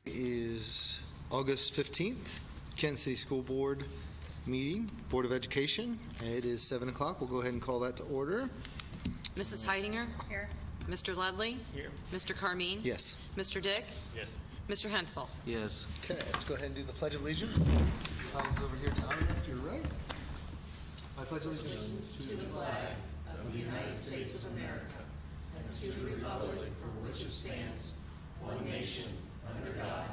Is August 15th, Kent City School Board meeting, Board of Education. It is 7 o'clock. We'll go ahead and call that to order. Mrs. Heidinger? Here. Mr. Ledley? Here. Mr. Carmine? Yes. Mr. Dick? Yes. Mr. Hensel? Yes. Okay, let's go ahead and do the Pledge of Allegiance. Tom's over here, Tom, left, your right. I pledge allegiance to the flag of the United States of America and to the republic for which it stands, one nation, under God,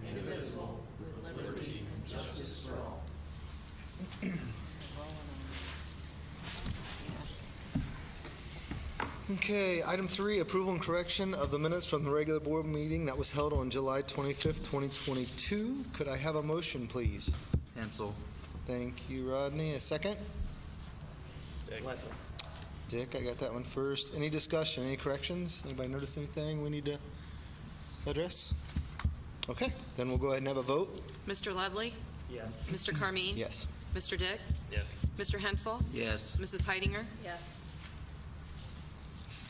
indivisible, with liberty and justice for all. Okay, item 3, approval and correction of the minutes from the regular board meeting that was held on July 25th, 2022. Could I have a motion, please? Hensel. Thank you, Rodney. A second? Dick, I got that one first. Any discussion, any corrections? Anybody notice anything we need to address? Okay, then we'll go ahead and have a vote. Mr. Ledley? Yes. Mr. Carmine? Yes. Mr. Dick? Yes. Mr. Hensel? Yes. Mrs. Heidinger? Yes.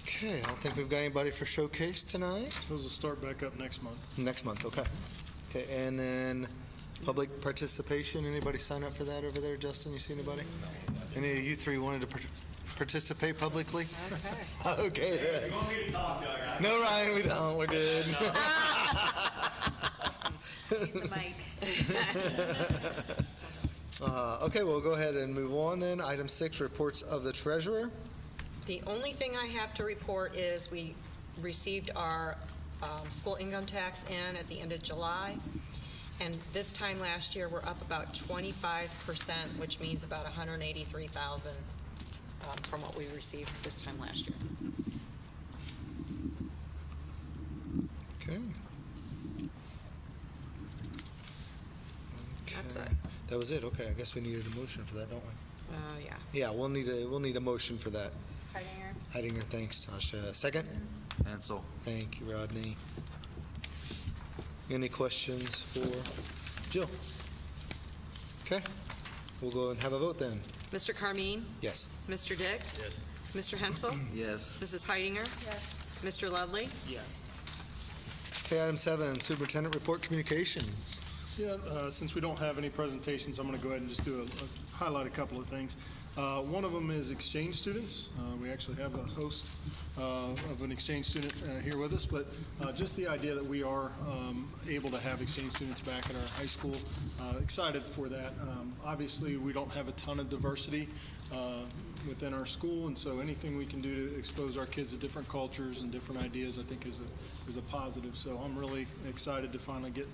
Okay, I don't think we've got anybody for showcase tonight. Those will start back up next month. Next month, okay. Okay, and then public participation. Anybody sign up for that over there? Justin, you see anybody? Any of you three wanted to participate publicly? Okay. Okay, then. You want me to talk, Doug? No, Ryan, we don't. We're good. Need the mic. Okay, we'll go ahead and move on then. Item 6, reports of the treasurer. The only thing I have to report is we received our school income tax in at the end of July. And this time last year, we're up about 25%, which means about $183,000 from what we received this time last year. Okay. That's it. That was it. Okay, I guess we needed a motion for that, don't we? Yeah. Yeah, we'll need a motion for that. Heidinger. Heidinger, thanks, Tasha. Second? Hensel. Thank you, Rodney. Any questions for Jill? Okay, we'll go and have a vote then. Mr. Carmine? Yes. Mr. Dick? Yes. Mr. Hensel? Yes. Mrs. Heidinger? Yes. Mr. Ledley? Yes. Okay, item 7, superintendent report communication. Yeah, since we don't have any presentations, I'm going to go ahead and just highlight a couple of things. One of them is exchange students. We actually have a host of an exchange student here with us, but just the idea that we are able to have exchange students back at our high school, excited for that. Obviously, we don't have a ton of diversity within our school, and so anything we can do to expose our kids to different cultures and different ideas, I think is a positive. So I'm really excited to finally get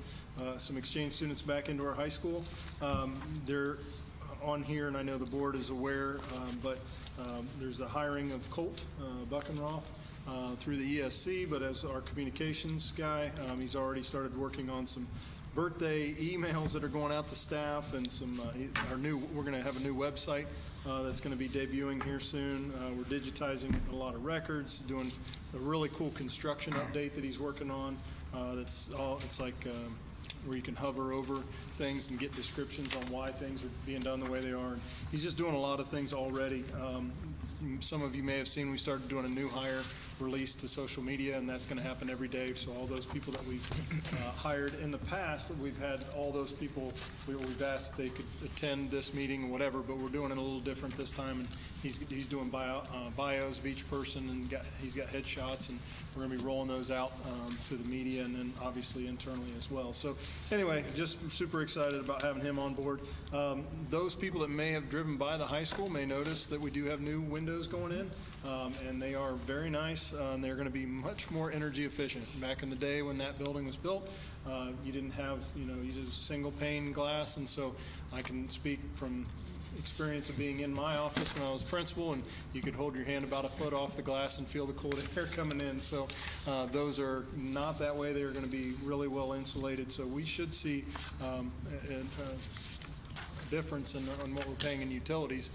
some exchange students back into our high school. They're on here, and I know the board is aware, but there's the hiring of Colt Buckenroth through the ESC, but as our communications guy, he's already started working on some birthday emails that are going out to staff, and we're going to have a new website that's going to be debuting here soon. We're digitizing a lot of records, doing a really cool construction update that he's working on. It's like where you can hover over things and get descriptions on why things are being done the way they are. And he's just doing a lot of things already. Some of you may have seen we started doing a new hire release to social media, and that's going to happen every day. So all those people that we've hired in the past, we've had all those people, we've asked if they could attend this meeting or whatever, but we're doing it a little different this time. And he's doing bios of each person, and he's got headshots, and we're going to be rolling those out to the media and then obviously internally as well. So anyway, just super excited about having him on board. Those people that may have driven by the high school may notice that we do have new windows going in, and they are very nice, and they're going to be much more energy efficient. Back in the day when that building was built, you didn't have, you did single pane glass, and so I can speak from experience of being in my office when I was principal, and you could hold your hand about a foot off the glass and feel the cool air coming in. So those are not that way. They're going to be really well insulated. So we should see a difference in what we're paying in utilities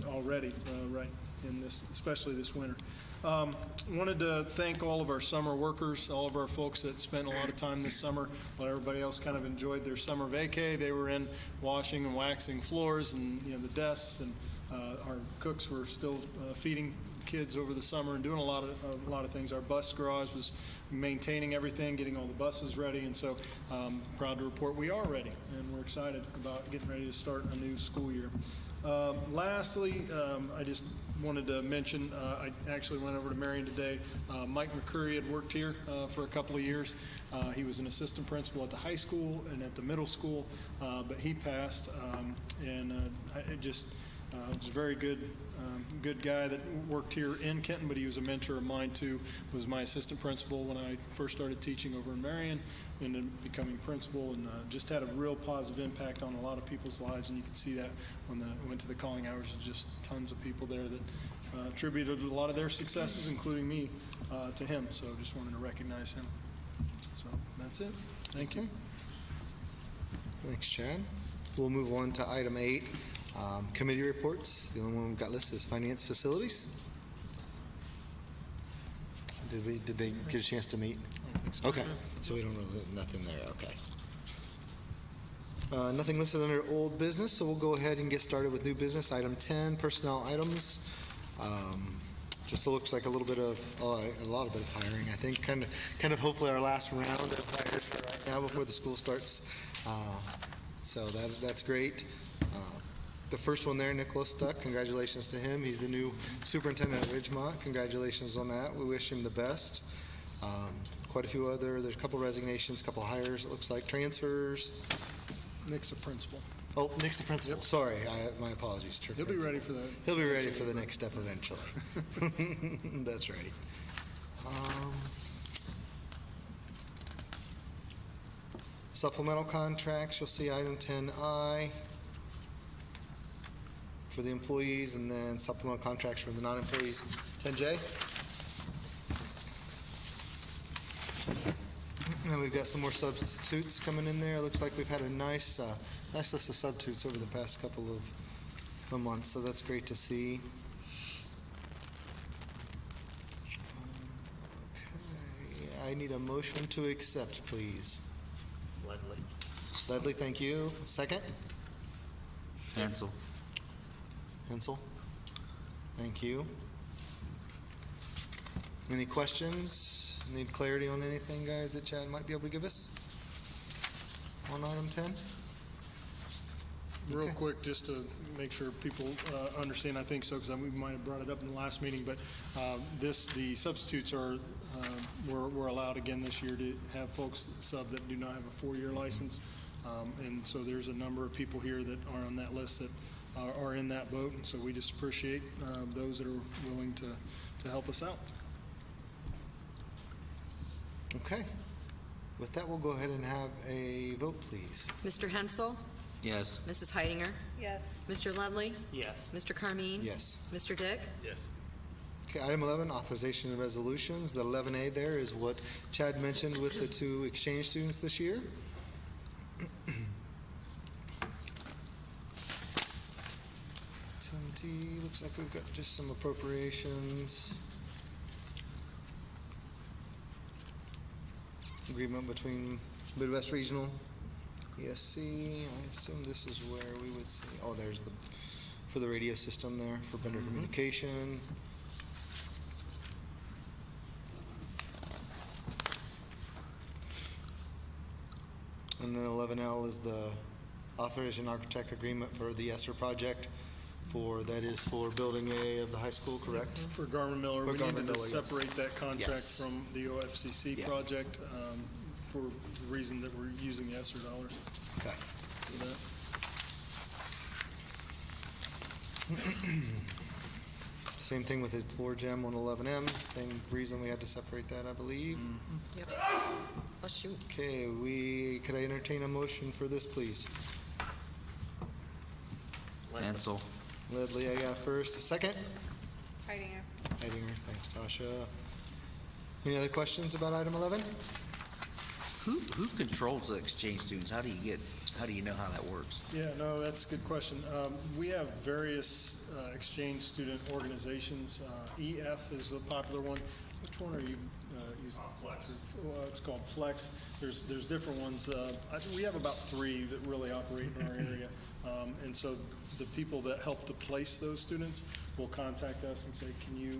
already, right in this, especially this winter. Wanted to thank all of our summer workers, all of our folks that spent a lot of time this summer while everybody else kind of enjoyed their summer vacay. They were in washing and waxing floors and the desks, and our cooks were still feeding kids over the summer and doing a lot of things. Our bus garage was maintaining everything, getting all the buses ready, and so proud to report we are ready, and we're excited about getting ready to start a new school year. Lastly, I just wanted to mention, I actually went over to Marion today. Mike McCurry had worked here for a couple of years. He was an assistant principal at the high school and at the middle school, but he passed, and was a very good guy that worked here in Kenton, but he was a mentor of mine too. Was my assistant principal when I first started teaching over in Marion, and then becoming principal, and just had a real positive impact on a lot of people's lives. And you can see that when I went to the calling hours. There's just tons of people there that attributed a lot of their successes, including me, to him. So just wanted to recognize him. So that's it. Thank you. Thanks, Chad. We'll move on to item 8, committee reports. The only one we've got listed is finance facilities. Did they get a chance to meet? I don't think so. Okay, so we don't know nothing there. Okay. Nothing listed under old business, so we'll go ahead and get started with new business. Item 10, personnel items. Just looks like a lot of hiring. I think kind of hopefully our last round of hires for right now before the school starts. So that's great. The first one there, Nicholas Stuck, congratulations to him. He's the new superintendent at Ridgemont. Congratulations on that. We wish him the best. Quite a few there's a couple resignations, a couple hires, it looks like, transfers. Nick's a principal. Oh, Nick's the principal. Yep. Sorry, my apologies. He'll be ready for that. He'll be ready for the next step eventually. That's right. Supplemental contracts, you'll see item 10I for the employees, and then supplemental contracts for the non-employees. 10J. And we've got some more substitutes coming in there. Looks like we've had a nice list of substitutes over the past couple of months, so that's great to see. Okay, I need a motion to accept, please. Ledley, thank you. Second? Hansel. Hensel? Thank you. Any questions? Need clarity on anything, guys, that Chad might be able to give us on item 10? Real Okay. quick, just to make sure people understand, I think so, because we might have brought it up in the last meeting, but the substitutes we're allowed again this year to have folks sub that do not have a 4-year license. And so there's a number of people here that are on that list that are in that boat, and so we just appreciate those that are willing to help us out. Okay. With that, we'll go ahead and have a vote, please. Mr. Hensel, Yes. Mrs. Heidinger, Yes. Mr. Ledley, Yes. Mr. Carmine. Yes. Mr. Dick. Yes. Okay, item 11, authorization and resolutions. The 11A there is what Chad mentioned with the 2 exchange students this year. 20, looks like we've got just some appropriations. Agreement between Midwest Regional, ESC. I assume this is where we would see, there's for the radio system there for better communication. And then 11L is the authorization architect agreement for the ESSER project that is for building A of the high school, correct? For Garmin Miller, For we Garmin needed to Miller, yes. separate that contract Yes. from the OFCC Yeah. project for the reason that we're using the ESSER dollars Okay. for that. Same thing with the floor gem on 11M, same reason we had to separate that, I believe. Yep. Oh, shoot. Okay, could I entertain a motion for this, please? Hansel. Ledley, I got first. A second? Heidinger. Heidinger, thanks, Tasha. Any other questions about item 11? Who controls the exchange students? How do you know how that works? Yeah, no, that's a good question. We have various exchange student organizations. EF is a popular one. Which one are you using? Flex. It's called Flex. There's different ones. We have about 3 that really operate in our area. And so the people that help to place those students will contact us and say,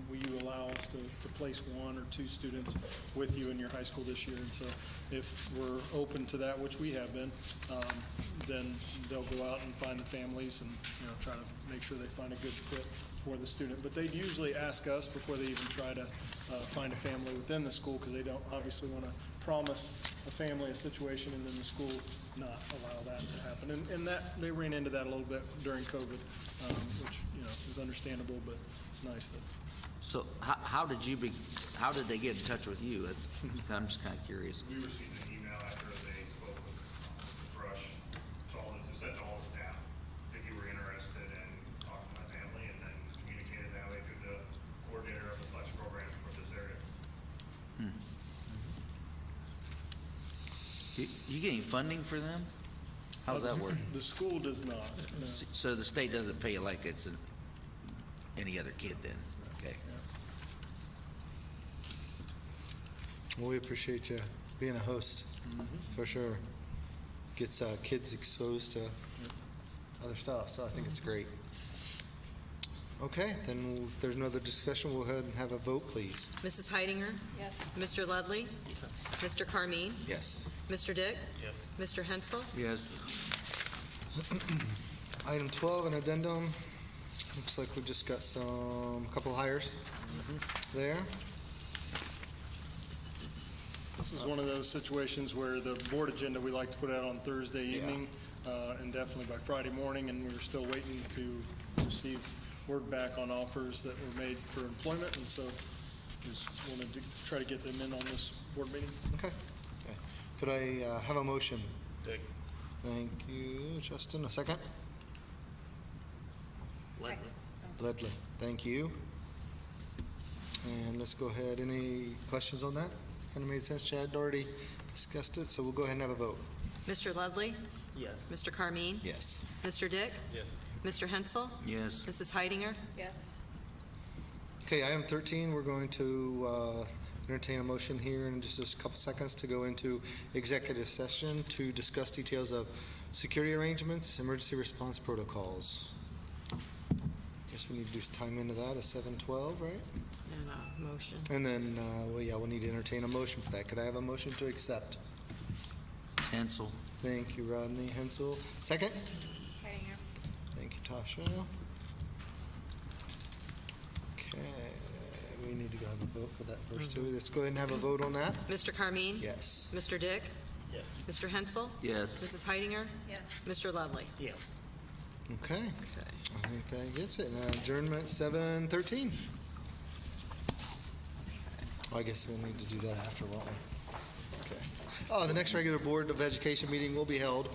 will you allow us to place 1 or 2 students with you in your high school this year? And so if we're open to that, which we have been, then they'll go out and find the families and, try to make sure they find a good fit for the student. But they usually ask us before they even try to find a family within the school, because they don't obviously want to promise a family a situation and then the school not allow that to happen. And that they ran into that a little bit during COVID, which is understandable, but it's nice that. So how did they get in touch with you? I'm just kind of curious. We received an email after they spoke with Mr. Thrush, sent to all the staff that you were interested in talking to my family, and then communicated that way through the coordinator of the Flex program for this area. You get any funding for them? How does that work? The school does not. No. So the state doesn't pay you like it's any other kid then? Okay. Well, we appreciate you being a host, for sure. Gets kids exposed to other stuff, so I think it's great. Okay, then if there's no other discussion, we'll go ahead and have a vote, please. Mrs. Heidinger? Yes. Mr. Ludley? Mr. Carmine? Yes. Mr. Dick? Yes. Mr. Hensel? Yes. Item 12, an addendum. Looks like we just got a couple hires there. This is one of those situations where the board agenda, we like to put out on Thursday evening, and definitely by Friday morning, and we're still waiting to receive word back on offers that were made for employment, and so just wanted to try to get them in on this board meeting. Okay. Could I have a motion? Dick. Thank you, Justin. A second? Ledley. Thank you. And let's go ahead. Any questions on that? Kind of made sense. Chad already discussed it, so we'll go ahead and have a vote. Mr. Ludley? Yes. Mr. Carmine? Yes. Mr. Dick? Yes. Mr. Hensel? Yes. Mrs. Heidinger? Yes. Okay, item 13, we're going to entertain a motion here in just a couple seconds to go into executive session to discuss details of security arrangements, emergency response protocols. Guess we need to do some time into that, at 7:12, right? And a motion. And then, we'll need to entertain a motion for that. Could I have a motion to accept? Hensel. Thank you, Rodney Hensel. Second? Heidinger. Thank you, Tasha. Okay, we need to go have a vote for that first too. Let's go ahead and have a vote on that. Mr. Carmine? Yes. Mr. Dick? Yes. Mr. Hensel? Yes. Mrs. Heidinger? Yes. Mr. Ludley? Yes. Okay, Okay. I think that gets it. Now adjournment 7:13. Well, I guess we'll need to do that after, won't we? Okay. Oh, the next regular Board of Education meeting will be held